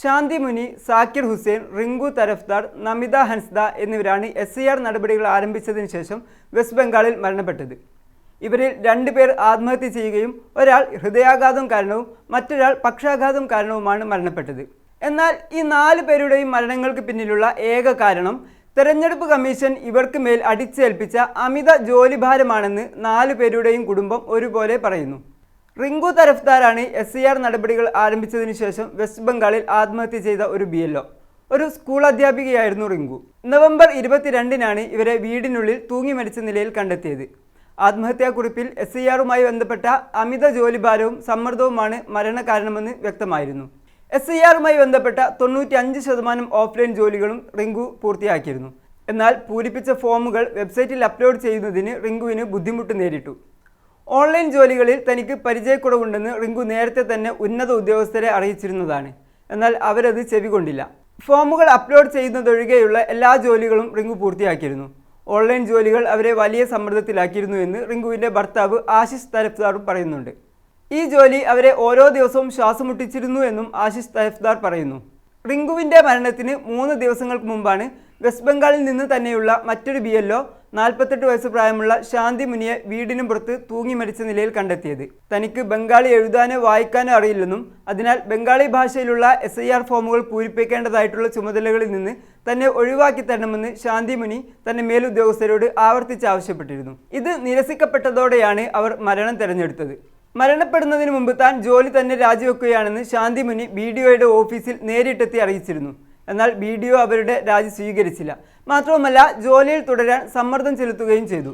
ശാന്തി മുനി, സാക്കിർ ഹുസൈൻ, റിങ്കു തരഫ്ദാർ, നമിത ഹൻസ്ദ എന്നിവരാണ് SIR നടപടികൾ ആരംഭിച്ചതിന് ശേഷം വെസ്റ്റ് ബംഗാളിൽ മരണപ്പെട്ടത്. ഇവരിൽ 2 പേർ ആത്മഹത്യ ചെയ്യുകയും ഒരാൾ ഹൃദയാഘാതം കാരണവും മറ്റൊരാൾ പക്ഷാഘാതം കാരണവുമാണ് മരണപ്പെട്ടത്. എന്നാൽ ഈ 4 പേരുടെയും മരണങ്ങൾക്ക് പിന്നിലുള്ള ഏക കാരണം തെരഞ്ഞെടുപ്പ് കമ്മീഷൻ ഇവർക്ക് മേൽ അടിച്ചേൽപ്പിച്ച അമിത ജോലിഭാരമാണെന്ന് 4 പേരുടെയും കുടുംബം ഒരുപോലെ പറയുന്നു. റിങ്കു തരഫ്ദാറാണ് SIR നടപടികൾ ആരംഭിച്ചതിനു ശേഷം വെസ്റ്റ് ബംഗാളിൽ ആത്മഹത്യ ചെയ്ത ഒരു BLO. ഒരു സ്കൂൾ അധ്യാപികയായിരുന്നു റിങ്കു. നവംബർ 22-നാണ് ഇവരെ വീടിനുള്ളിൽ തൂങ്ങി മരിച്ച നിലയിൽ കണ്ടെത്തിയത്. ആത്മഹത്യാക്കുറിപ്പിൽ SIRുമായി ബന്ധപ്പെട്ട അമിത ജോലിഭാരവും സമ്മർദ്ദവുമാണ് മരണകാരണമെന്ന് വ്യക്തമായിരുന്നു. SIRുമായി ബന്ധപ്പെട്ട 95% ഓഫ്ലൈൻ ജോലികളും റിങ്കു പൂർത്തിയാക്കിയിരുന്നു. എന്നാൽ പൂരിപ്പിച്ച ഫോമുകൾ വെബ്സൈറ്റിൽ അപ്ലോഡ് ചെയ്യുന്നതിന് റിങ്കുവിന് ബുദ്ധിമുട്ട് നേരിട്ടു. ഓൺലൈൻ ജോലികളിൽ തനിക്ക് പരിചയക്കുറവുണ്ടെന്ന് റിങ്കു നേരത്തെ തന്നെ ഉന്നത ഉദ്യോഗസ്ഥരെ അറിയിച്ചിരുന്നതാണ്. എന്നാൽ അവരത് ചെവികൊണ്ടില്ല. ഫോമുകൾ അപ്ലോഡ് ചെയ്യുന്നതൊഴികെയുള്ള എല്ലാ ജോലികളും റിങ്കു പൂർത്തിയാക്കിയിരുന്നു. ഓൺലൈൻ ജോലികൾ അവരെ വലിയ സമ്മർദ്ദത്തിലാക്കിയിരുന്നു എന്ന് റിങ്കുവിൻ്റെ ഭർത്താവ് ആശിഷ് തരഫ്ദാറും പറയുന്നുണ്ട്. ഈ ജോലി അവരെ ഓരോ ദിവസവും ശ്വാസം മുട്ടിച്ചിരുന്നു എന്നും ആശിഷ് തരഫ്ദാർ പറയുന്നു. റിങ്കുവിൻ്റെ മരണത്തിന് 3 ദിവസങ്ങൾക്ക് മുമ്പാണ് വെസ്റ്റ് ബംഗാളിൽ നിന്ന് തന്നെയുള്ള മറ്റൊരു BLO 48 വയസ്സ് പ്രായമുള്ള ശാന്തി മുനിയെ വീടിന് പുറത്ത് തൂങ്ങി മരിച്ച നിലയിൽ കണ്ടെത്തിയത്. തനിക്ക് ബംഗാളി എഴുതാനോ വായിക്കാനോ അറിയില്ലെന്നും അതിനാൽ ബംഗാളി ഭാഷയിലുള്ള SIR ഫോമുകൾ പൂരിപ്പിക്കേണ്ടതായിട്ടുള്ള ചുമതലകളിൽ നിന്ന് തന്നെ ഒഴിവാക്കി തരണമെന്ന് ശാന്തി മുനി തന്റെ മേലുദ്യോഗസ്ഥരോട് ആവർത്തിച്ച് ആവശ്യപ്പെട്ടിരുന്നു. ഇത് നിരസിക്കപ്പെട്ടതോടെയാണ് അവർ മരണം തെരഞ്ഞെടുത്തത്. മരണപ്പെടുന്നതിന് മുമ്പ് താൻ ജോലി തന്നെ രാജിവെക്കുകയാണെന്ന് ശാന്തി മുനി BDOയുടെ ഓഫീസിൽ നേരിട്ടെത്തി അറിയിച്ചിരുന്നു. എന്നാൽ BDO അവരുടെ രാജി സ്വീകരിച്ചില്ല. മാത്രവുമല്ല ജോലിയിൽ തുടരാൻ സമ്മർദ്ദം ചെലുത്തുകയും ചെയ്തു.